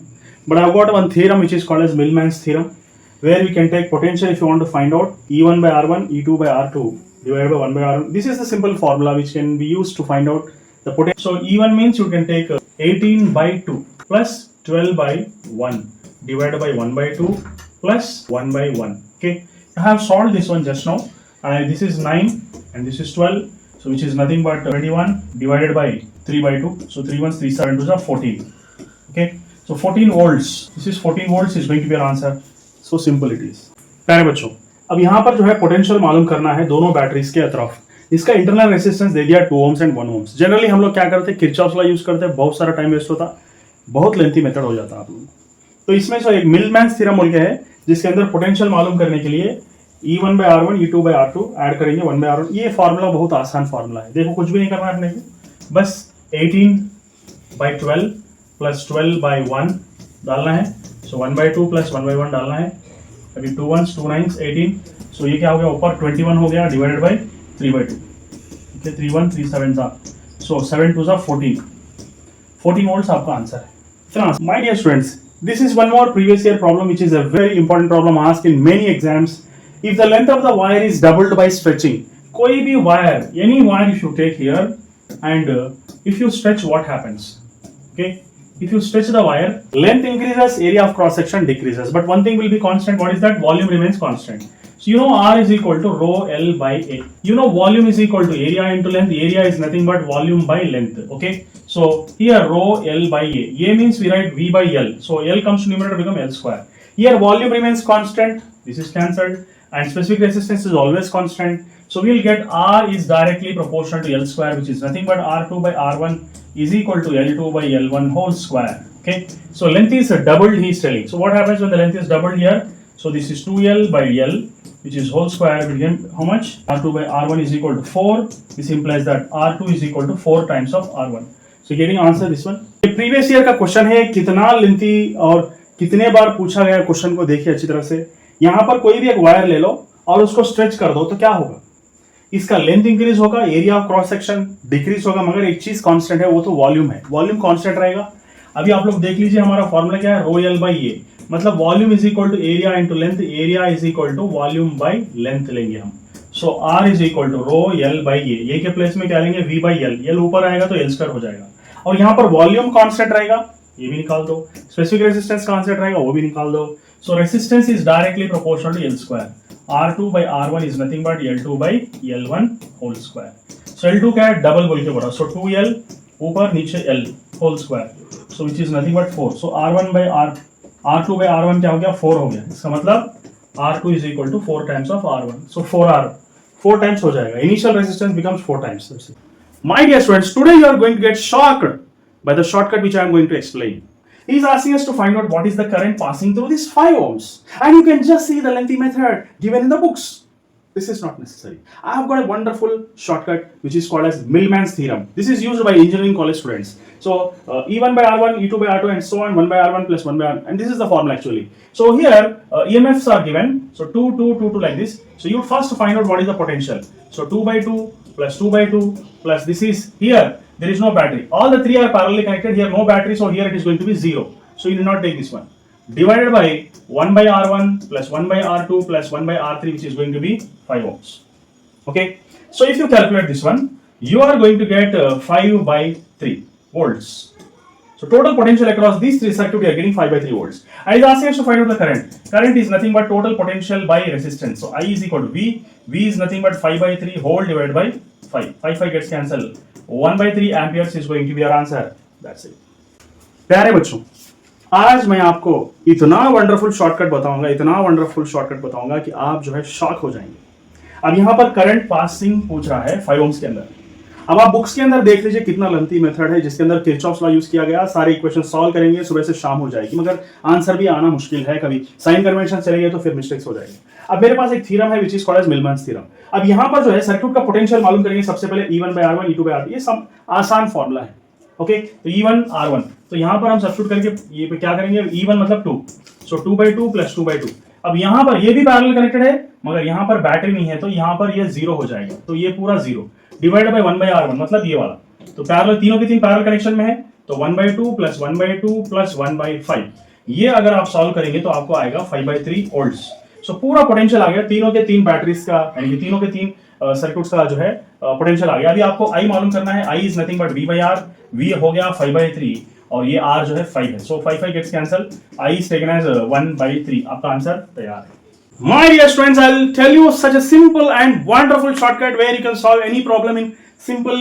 But I've got one theorem which is called as Millman's theorem, where we can take potential if you want to find out E1 by R1, E2 by R2 divided by 1 by R1. This is the simple formula which can be used to find out the potential. So E1 means you can take 18 by 2 plus 12 by 1 divided by 1 by 2 plus 1 by 1. Okay. I have solved this one just now. This is 9 and this is 12, so which is nothing but 21 divided by 3 by 2. So 3 1s 3 7 2s are 14. Okay, so 14 volts. This is 14 volts is going to be our answer. So simple it is. प्यारे बच्चों, अब यहाँ पर जो है potential मालूम करना है दोनों बैटरीज के अतरफ। इसका इंटरनल रेसिस्टेंस दे दिया 2 ohms एंड 1 ohms। जनरली हम लोग क्या करते हैं, किरचॉफ्स लॉ यूज करते हैं, बहुत सारा टाइम वेस्ट होता, बहुत लेंथी मेथड हो जाता आप लोग। तो इसमें जो एक मिलमैन्स थ्योरम बोल के है जिसके अंदर पोटेंशियल मालूम करने के लिए E1 by R1, E2 by R2 add करेंगे 1 by R1। ये फॉर्मूला बहुत आसान फॉर्मूला है, देखो कुछ भी नहीं करना है अपने को, बस 18 by 12 plus 12 by 1 डालना है, सो 1 by 2 plus 1 by 1 डालना है। अभी 2 1s 2 9s 18, सो ये क्या हो गया, ऊपर 21 हो गया डिवाइडेड बाय 3 by 2। ओके, 3 1 3 7 था, सो 7 2s 14 volts आपका आंसर है। My dear students, this is one more previous year problem which is a very important problem asked in many exams. If the length of the wire is doubled by stretching, कोई भी wire, any wire if you take here and if you stretch, what happens? Okay, if you stretch the wire, length increases, area of cross section decreases, but one thing will be constant. What is that? Volume remains constant. So you know R is equal to rho L by A. You know volume is equal to area into length. Area is nothing but volume by length. Okay, so here rho L by A. A means we write V by L. So L comes to numerator, become L square. Here volume remains constant. This is cancelled. And specific resistance is always constant, so we'll get R is directly proportional to L square, which is nothing but R2 by R1 is equal to L2 by L1 whole square. Okay, so length is doubled, he is telling. So what happens when the length is doubled here? So this is 2L by L, which is whole square, will get how much? R2 by R1 is equal to 4. This implies that R2 is equal to 4 times of R1. So getting answer this one. ये previous year का question है, कितना lengthy और कितने बार पूछा गया question को देखिए अच्छी तरह से। यहां पर कोई भी एक वायर ले लो और उसको स्ट्रेच कर दो तो क्या होगा, इसका लेंथ इंक्रीज होगा, area of cross section decrease होगा, मगर एक चीज कांस्टेंट है, वो तो वॉल्यूम है, वॉल्यूम कांस्टेंट रहेगा। अभी आप लोग देख लीजिए हमारा फॉर्मूला क्या है, रो एल बाई ए, मतलब volume is equal to area into length, area is equal to volume by length लेंगे हम। So R is equal to rho L by A के प्लेस में क्या लेंगे, वी बाई एल, एल ऊपर आएगा तो एल स्क्वायर हो जाएगा, और यहाँ पर वॉल्यूम कांस्टेंट रहेगा, ये भी निकाल दो, स्पेसिफिक रेजिस्टेंस कांस्टेंट रहेगा, वो भी निकाल दो। So resistance is directly proportional to L square. R2 by R1 is nothing but L2 by L1 whole square. So L2 क्या है, डबल बोल के बोला, so 2L ऊपर नीचे L whole square, so which is nothing but 4. So R1 by R2 by R1 क्या हो गया, 4 हो गया, इसका मतलब R2 is equal to 4 times of R1. So 4 times हो जाएगा, initial resistance becomes 4 times. My dear students, today you are going to get shocked by the shortcut which I am going to explain. He is asking us to find out what is the current passing through these 5 ohms, and you can just see the lengthy method given in the books. This is not necessary. I have got a wonderful shortcut which is called as Millman's theorem. This is used by engineering college students. So E1 by R1, E2 by R2, and so on, 1 by R1 plus 1 by R1, and this is the formula actually. So here EMFs are given. So 2, 2, 2, 2 like this. So you first find out what is the potential. So 2 by 2 plus 2 by 2 plus this is here. There is no battery. All the three are parallelly connected. Here no battery. So here it is going to be 0. So you need not take this one. Divided by 1 by R1 plus 1 by R2 plus 1 by R3, which is going to be 5 ohms. Okay. So if you calculate this one, you are going to get 5 by 3 volts. So total potential across these three circuits, we are getting 5 by 3 volts. And it is asking us to find out the current. Current is nothing but total potential by resistance. So I is equal to V. V is nothing but 5 by 3 whole divided by 5. 5 gets cancelled. 1 by 3 amperes is going to be our answer. That's it. प्यारे बच्चों, आज मैं आपको इतना wonderful shortcut बताऊंगा कि आप जो है शॉक हो जाएंगे. अब यहाँ पर करंट पासिंग पूछ रहा है 5 ohms के अंदर. अब आप बुक्स के अंदर देख लीजिए कितना लेंथी मेथड है जिसके अंदर किरचॉफ्स लॉ यूज किया गया. सारे इक्वेशन सॉल्व करेंगे, सुबह से शाम हो जाएगी, मगर आंसर भी आना मुश्किल है. कभी साइन कन्वेंशन चलेंगे तो फिर मिस्टेक्स हो जाएंगे. अब मेरे पास एक थ्योरम है which is called as Millman's theorem. अब यहाँ पर जो है सर्किट का पोटेंशियल मालूम करेंगे. सबसे पहले E1 by R1, E2 by R2, ये सब आसान फॉर्मूला है. ओके, तो E1 R1, तो यहाँ पर हम सब्स्टिट्यूट करके ये पे क्या करेंगे, E1 मतलब 2, सो 2 by 2 plus 2 by 2. अब यहाँ पर ये भी पैरेलल कनेक्टेड है मगर यहाँ पर बैटरी नहीं है तो यहाँ पर ये 0 हो जाएगा. तो ये पूरा 0 डिवाइडेड बाय 1 by R1 मतलब ये वाला. तो पैरेलल तीनों के तीन पैरेलल कनेक्शन में है तो 1 by 2 plus 1 by 2 plus 1 by 5. ये अगर आप सॉल्व करेंगे तो आपको आएगा 5 by 3 volts. सो पूरा पोटेंशियल आ गया तीनों के तीन बैटरीज का, यानी तीनों के तीन सर्किट्स का जो है पोटेंशियल आ गया. अभी आपको I मालूम करना है. I is nothing but V by R. V हो गया 5 by 3 और ये R जो है 5 है. So 5 gets cancel. I is taken as 1 by 3. आपका आंसर तैयार है. My dear students, I'll tell you such a simple and wonderful shortcut where you can solve any problem in simple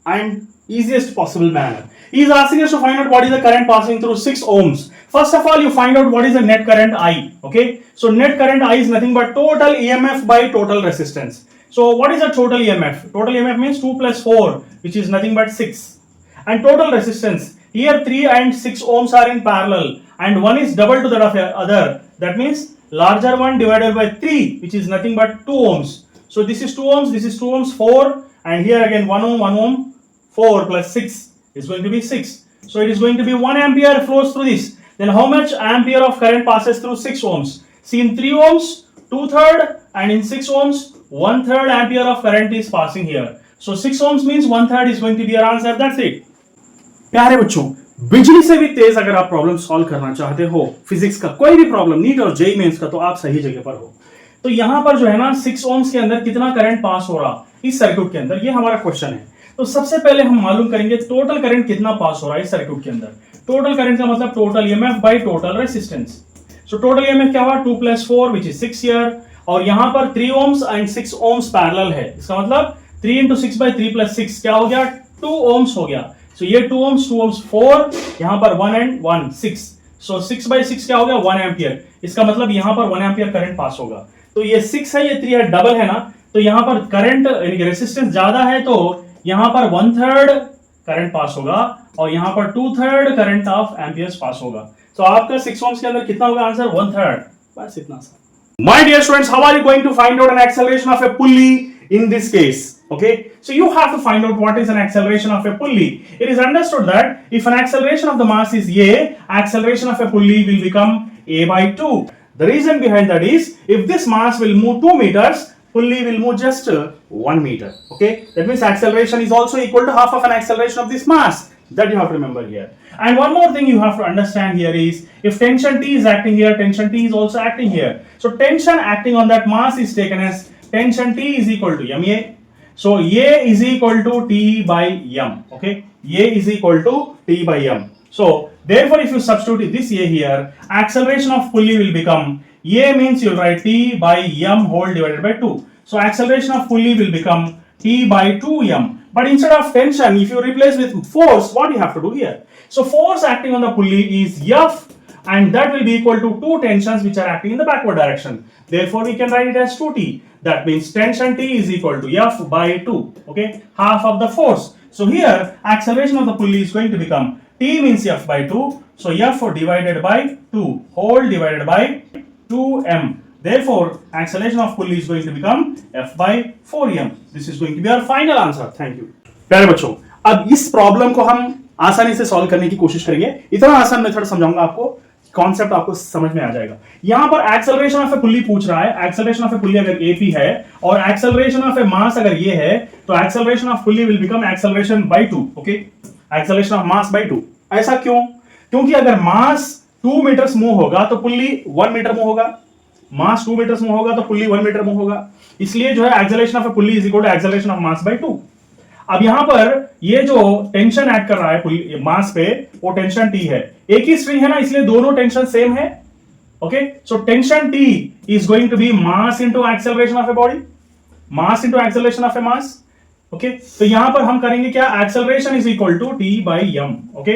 and easiest possible manner. He is asking us to find out what is the current passing through 6 ohms. First of all, you find out what is the net current I. Okay, so net current I is nothing but total EMF by total resistance. So what is the total EMF? Total EMF means 2 plus 4, which is nothing but 6. And total resistance, here 3 and 6 ohms are in parallel and one is double to that of the other. That means larger one divided by 3, which is nothing but 2 ohms. So this is 2 ohms, this is 2 ohms, 4, and here again 1 ohm, 1 ohm, 4 plus 6 is going to be 6. So it is going to be 1 ampere flows through this. Then how much ampere of current passes through 6 ohms? See, in 3 ohms, 2/3, and in 6 ohms, 1/3 ampere of current is passing here. So 6 ohms means 1/3 is going to be our answer. That's it. प्यारे बच्चों, बिजली से भी तेज अगर आप problem solve करना चाहते हो, फिजिक्स का कोई भी प्रॉब्लम, नीट और जेईई मेंस का, तो आप सही जगह पर हो. तो यहाँ पर जो है ना 6 ohms के अंदर कितना करंट पास हो रहा इस सर्किट के अंदर, ये हमारा क्वेश्चन है. तो सबसे पहले हम मालूम करेंगे टोटल करंट कितना पास हो रहा है इस सर्किट के अंदर. टोटल करंट का मतलब total EMF by total resistance. So total EMF क्या हुआ, 2 plus 4 which is 6 here, और यहाँ पर 3 ohms and 6 ohms पैरेलल है. इसका मतलब 3 into 6 by 3 plus 6 क्या हो गया, 2 ohms हो गया. सो ये 2 ohms 4, यहाँ पर 1 and 1 6. सो 6 by 6 क्या हो गया, 1 एम्पियर. इसका मतलब यहाँ पर 1 एम्पियर करंट पास होगा. तो ये 6 है, ये 3 है, डबल है ना. तो यहाँ पर करंट रेजिस्टेंस ज्यादा है तो यहाँ पर 1/3 करंट पास होगा और यहाँ पर 2/3 करंट ऑफ एम्पियर्स पास होगा. तो आपका 6 ohms के अंदर कितना होगा आंसर, 1/3. बस इतना सा. My dear students, how are you going to find out an acceleration of a pulley in this case? Okay, so you have to find out what is an acceleration of a pulley. It is understood that if an acceleration of the mass is a, acceleration of a pulley will become a by 2. The reason behind that is if this mass will move 2 meters, pulley will move just 1 meter. Okay, that means acceleration is also equal to half of an acceleration of this mass. That you have to remember here. And one more thing you have to understand here is if tension T is acting here, tension T is also acting here. So tension acting on that mass is taken as tension T is equal to MA. So A is equal to T by M. Okay, A is equal to T by M. So therefore if you substitute this A here, acceleration of pulley will become, A means you'll write T by M whole divided by 2. So acceleration of pulley will become T by 2M. But instead of tension, if you replace with force, what you have to do here? So force acting on the pulley is F, and that will be equal to 2 tensions which are acting in the backward direction. Therefore, we can write it as 2T. That means tension T is equal to F by 2. Okay, half of the force. So here, acceleration of the pulley is going to become T means F by 2. So F divided by 2 whole divided by 2M. Therefore, acceleration of pulley is going to become F by 4m. This is going to be our final answer. Thank you. प्यारे बच्चों, अब इस problem को हम आसानी से solve करने की कोशिश करेंगे. इतना आसान मेथड समझाऊंगा आपको, कॉन्सेप्ट आपको समझ में आ जाएगा. यहां पर एक्सेलरेशन ऑफ ए पुल्ली पूछ रहा है. एक्सेलरेशन ऑफ ए पुल्ली अगर AP है और एक्सेलरेशन ऑफ ए मास अगर ये है, तो acceleration of pulley will become acceleration by 2. Okay, acceleration of mass by 2. ऐसा क्यों? क्योंकि अगर मास 2 मीटर्स मूव होगा तो पुल्ली 1 मीटर मूव होगा. मास 2 मीटर्स मूव होगा तो पुल्ली 1 मीटर मूव होगा. इसलिए जो है acceleration of a pulley is equal to acceleration of mass by 2. अब यहां पर ये जो टेंशन ऐड कर रहा है मास पे, वो टेंशन T है. एक ही स्ट्रिंग है ना, इसलिए दोनों टेंशन सेम है. Okay, so tension T is going to be mass into acceleration of a body, mass into acceleration of a mass. Okay, तो यहां पर हम करेंगे क्या, acceleration is equal to T by m. Okay,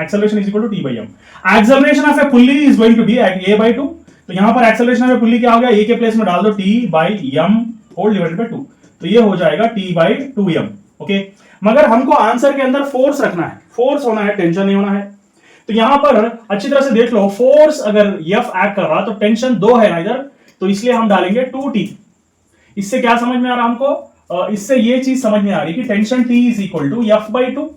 acceleration is equal to T by m. Acceleration of a pulley is going to be a by 2. तो यहां पर acceleration of a pulley क्या हो गया, a के प्लेस में डाल दो T by m whole divided by 2. तो ये हो जाएगा T बाई 2m. ओके, मगर हमको आंसर के अंदर फोर्स रखना है. फोर्स होना है, टेंशन नहीं होना है. तो यहां पर अच्छी तरह से देख लो, फोर्स अगर F एक्ट कर रहा तो टेंशन 2 है ना इधर, तो इसलिए हम डालेंगे 2T. इससे क्या समझ में आ रहा हमको, इससे ये चीज समझ में आ रही कि tension T is equal to F by 2.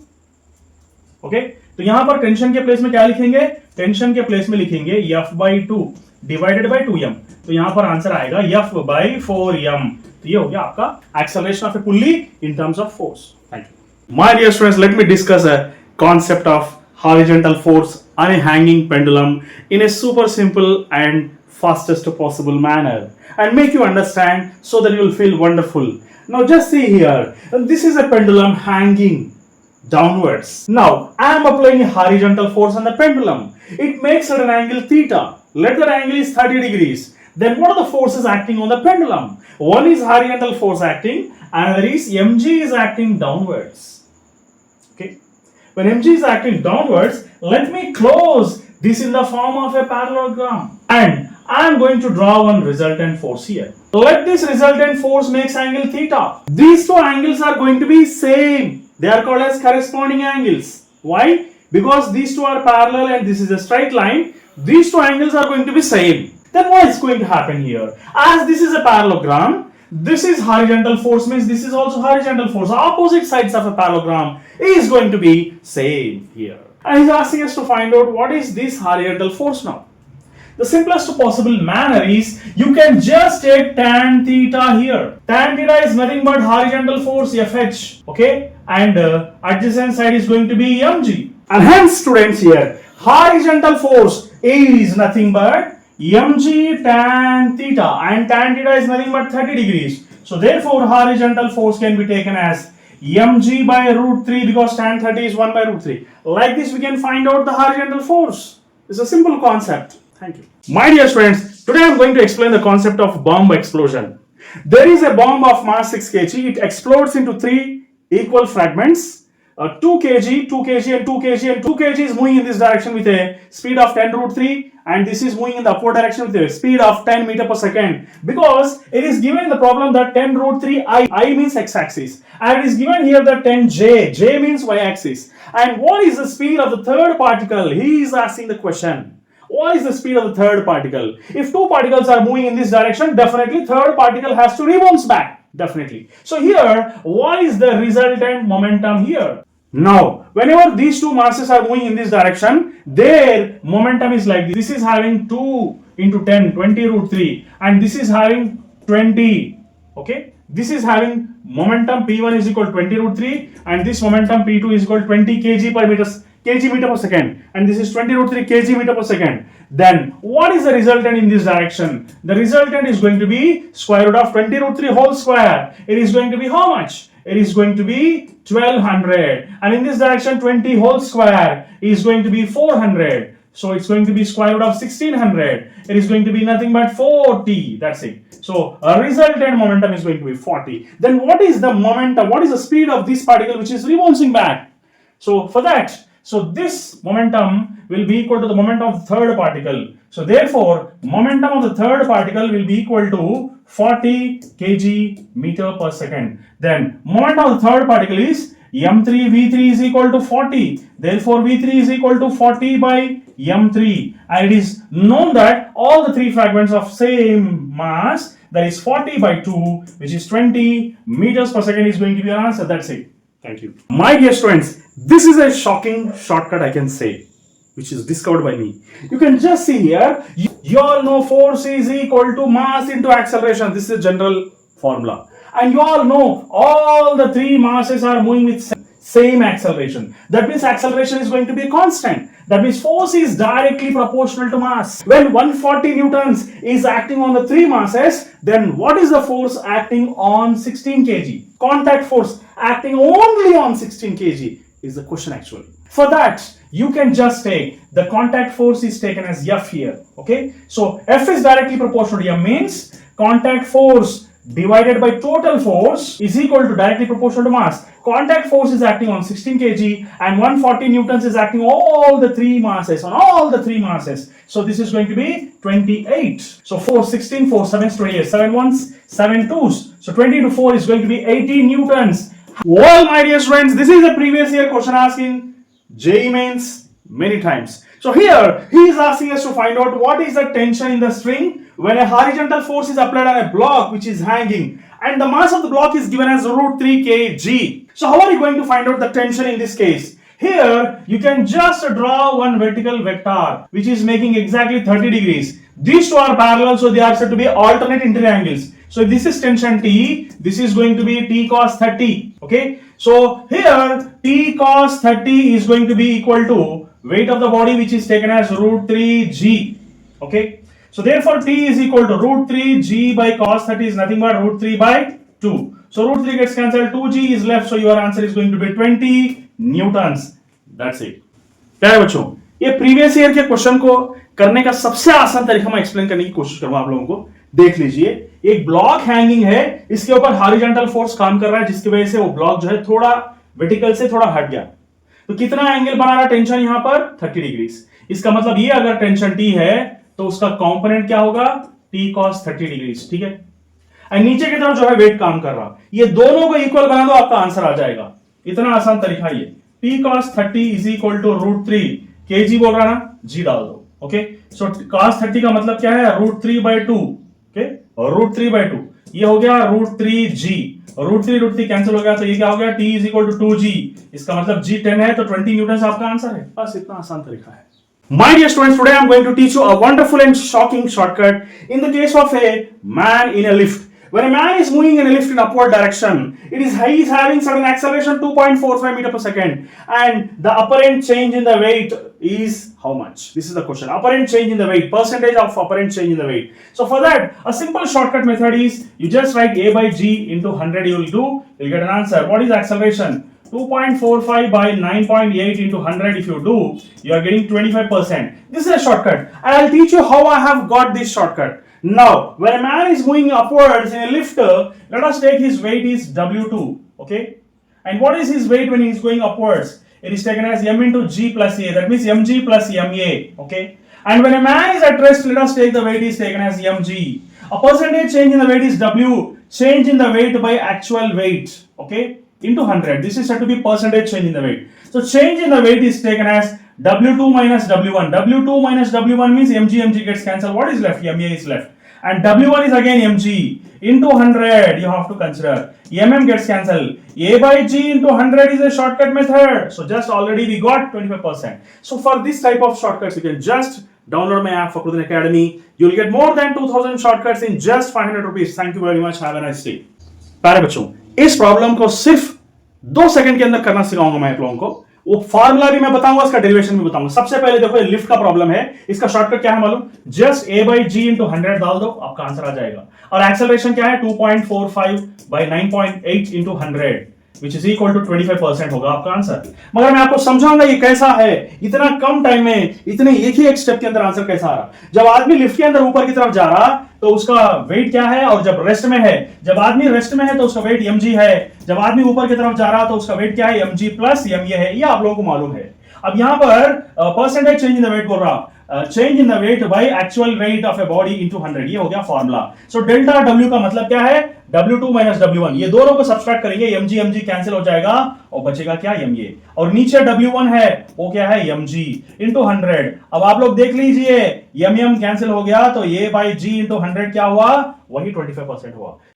Okay, तो यहां पर टेंशन के प्लेस में क्या लिखेंगे, टेंशन के प्लेस में लिखेंगे F by 2 divided by 2m. तो यहां पर आंसर आएगा F बाई 4m. तो ये हो गया आपका acceleration of a pulley in terms of force. Thank you. My dear students, let me discuss a concept of horizontal force on a hanging pendulum in a super simple and fastest possible manner and make you understand so that you will feel wonderful. Now just see here, this is a pendulum hanging downwards. Now I am applying a horizontal force on the pendulum. It makes at an angle theta. Let that angle is 30 degrees. Then what are the forces acting on the pendulum? One is horizontal force acting, another is mg is acting downwards. Okay, when mg is acting downwards, let me close this in the form of a parallelogram, and I am going to draw one resultant force here. Let this resultant force makes angle theta. These two angles are going to be same. They are called as corresponding angles. Why? Because these two are parallel and this is a straight line. These two angles are going to be same. Then what is going to happen here? As this is a parallelogram, this is horizontal force, means this is also horizontal force. Opposite sides of a parallelogram is going to be same here. And he's asking us to find out what is this horizontal force now. The simplest possible manner is you can just take tan theta here. Tan theta is nothing but horizontal force Fh. Okay, and adjacent side is going to be mg. And hence, students, here horizontal force is nothing but mg tan theta, and tan theta is nothing but 30 degrees. So therefore horizontal force can be taken as mg by root 3, because tan 30 is 1 by root 3. Like this we can find out the horizontal force. It's a simple concept. Thank you. My dear students, today I am going to explain the concept of bomb explosion. There is a bomb of mass 6 kg. It explodes into 3 equal fragments. 2 kg, 2 kg and 2 kg, and 2 kg is moving in this direction with a speed of 10 root 3, and this is moving in the upward direction with a speed of 10 meter per second, because it is given in the problem that 10 root 3 I means x-axis, and it is given here that 10 j means y-axis. And what is the speed of the third particle? He is asking the question. What is the speed of the third particle? If two particles are moving in this direction, definitely third particle has to rebound back. Definitely. So here, what is the resultant momentum here? Now, whenever these two masses are moving in this direction, their momentum is like this. This is having 2 into 10, 20 root 3, and this is having 20. Okay, this is having momentum P1 is equal to 20 root 3, and this momentum P2 is equal to 20 kg meter per second, and this is 20 root 3 kg meter per second. Then what is the resultant in this direction? The resultant is going to be square root of 20 root 3 whole square. It is going to be how much? It is going to be 1200, and in this direction 20 whole square is going to be 400. So it's going to be square root of 1600. It is going to be nothing but 40. That's it. So a resultant momentum is going to be 40. Then what is the momentum? What is the speed of this particle which is rebounding back? So for that, so this momentum will be equal to the momentum of the third particle. So therefore, momentum of the third particle will be equal to 40 kg meter per second. Then momentum of the third particle is m3 v3 is equal to 40. Therefore, v3 is equal to 40 by m3. And it is known that all the three fragments of same mass, that is 40 by 2, which is 20 meters per second, is going to be our answer. That's it. Thank you. My dear students, this is a shocking shortcut, I can say, which is discovered by me. You can just see here, you all know force is equal to mass into acceleration. This is a general formula. And you all know all the three masses are moving with same acceleration. That means acceleration is going to be a constant. That means force is directly proportional to mass. When 140 newtons is acting on the three masses, then what is the force acting on 16 kg? Contact force acting only on 16 kg is the question actually. For that, you can just take the contact force is taken as F here. Okay, so F is directly proportional to M, means contact force divided by total force is equal to directly proportional to mass. Contact force is acting on 16 kg and 140 newtons is acting on all the three masses, So this is going to be 28. So 4, 16, 4, 7, 28, 7 ones, 7 twos. So 20 to 4 is going to be 18 newtons. Well, my dear friends, this is a previous year question asking JEE Mains many times. So here he is asking us to find out what is the tension in the string when a horizontal force is applied on a block which is hanging and the mass of the block is given as root 3 kg. So how are you going to find out the tension in this case? Here you can just draw one vertical vector which is making exactly 30 degrees. These two are parallel, so they are said to be alternate interior angles. So if this is tension T, this is going to be T cos 30. Okay, so here T cos 30 is going to be equal to weight of the body which is taken as root 3 g. Okay, so therefore T is equal to root 3 g by cos 30 is nothing but root 3 by 2. So root 3 gets cancelled, 2g is left, so your answer is going to be 20 newtons. That's it. क्या है बच्चों, ये previous year के question को करने का सबसे आसान तरीका मैं एक्सप्लेन करने की कोशिश करूंगा आप लोगों को. देख लीजिए, एक ब्लॉक हैंगिंग है, इसके ऊपर हॉरिजॉन्टल फोर्स काम कर रहा है जिसकी वजह से वो ब्लॉक जो है थोड़ा वर्टिकल से थोड़ा हट गया. तो कितना एंगल बना रहा टेंशन यहां पर 30 डिग्री. इसका मतलब ये अगर टेंशन T है तो उसका कंपोनेंट क्या होगा T cos 30 डिग्री. ठीक है, और नीचे की तरफ जो है वेट काम कर रहा, ये दोनों को इक्वल बना दो, आपका आंसर आ जाएगा. इतना आसान तरीका ये. T cos 30 is equal to root 3 kg बोल रहा ना, जी डाल दो. ओके, सो cos 30 का मतलब क्या है रूट 3 by 2. ओके, और रूट 3 by 2 ये हो गया रूट 3 g. रूट 3 कैंसिल हो गया तो ये क्या हो गया T is equal to 2g. इसका मतलब g 10 है तो 20 न्यूटन आपका आंसर है. बस इतना आसान तरीका है. My dear students, today I am going to teach you a wonderful and shocking shortcut in the case of a man in a lift. When a man is moving in a lift in upward direction, he is having certain acceleration 2.45 meter per second, and the apparent change in the weight is how much? This is the question. Apparent change in the weight, percentage of apparent change in the weight. So for that, a simple shortcut method is you just write A by G into 100. You'll get an answer. What is acceleration? 2.45 by 9.8 into 100. If you do, you are getting 25%. This is a shortcut. I'll teach you how I have got this shortcut. Now, when a man is moving upwards in a lifter, let us take his weight is W2. Okay, and what is his weight when he is going upwards? It is taken as M into G plus A. That means mg plus ma. Okay, and when a man is at rest, let us take the weight is taken as mg. A percentage change in the weight is W. Change in the weight by actual weight. Okay, into 100. This is said to be percentage change in the weight. So change in the weight is taken as W2 minus W1. W2 minus W1 means mg gets cancelled. What is left? Ma is left. And W1 is again mg into 100. You have to consider. Gets cancelled. A by G into 100 is a shortcut method. So just already we got 25%. So for this type of shortcuts, you can just download my app Fakhruddin Academy. You'll get more than 2000 shortcuts in just 500 rupees. Thank you very much. Have a nice day. प्यारे बच्चों, इस problem को सिर्फ 2 second के अंदर करना सिखाऊंगा मैं आप लोगों को. वो फार्मूला भी मैं बताऊंगा, इसका डेरिवेशन भी बताऊंगा. सबसे पहले देखो, लिफ्ट का प्रॉब्लम है, इसका शॉर्टकट क्या है मालूम? Just A by G into 100 डाल दो, आपका आंसर आ जाएगा. और एक्सेलरेशन क्या है? 2.45 by 9.8 into 100 which is equal to 25% होगा आपका आंसर. मगर मैं आपको समझाऊंगा ये कैसा है, इतना कम टाइम में इतने एक ही एक स्टेप के अंदर आंसर कैसा आ रहा. जब आदमी लिफ्ट के अंदर ऊपर की तरफ जा रहा तो उसका वेट क्या है, और जब रेस्ट में है, जब आदमी रेस्ट में है तो उसका वेट mg है, जब आदमी ऊपर की तरफ जा रहा तो उसका वेट क्या है, mg प्लस ma है. ये आप लोगों को मालूम है. अब यहां पर percentage change in the weight बोल रहा. Change in the weight by actual weight of a body into 100, ये हो गया फॉर्मूला। सो डेल्टा W का मतलब क्या है, W2 माइनस W1, ये दोनों को सब्सट्रैक्ट करेंगे, mg कैंसिल हो जाएगा और बचेगा क्या, ma, और नीचे W1 है वो क्या है, mg इंटू 100। अब आप लोग देख लीजिए, m कैंसिल हो गया तो a बाई g इंटू 100 क्या हुआ, वही 25% हुआ।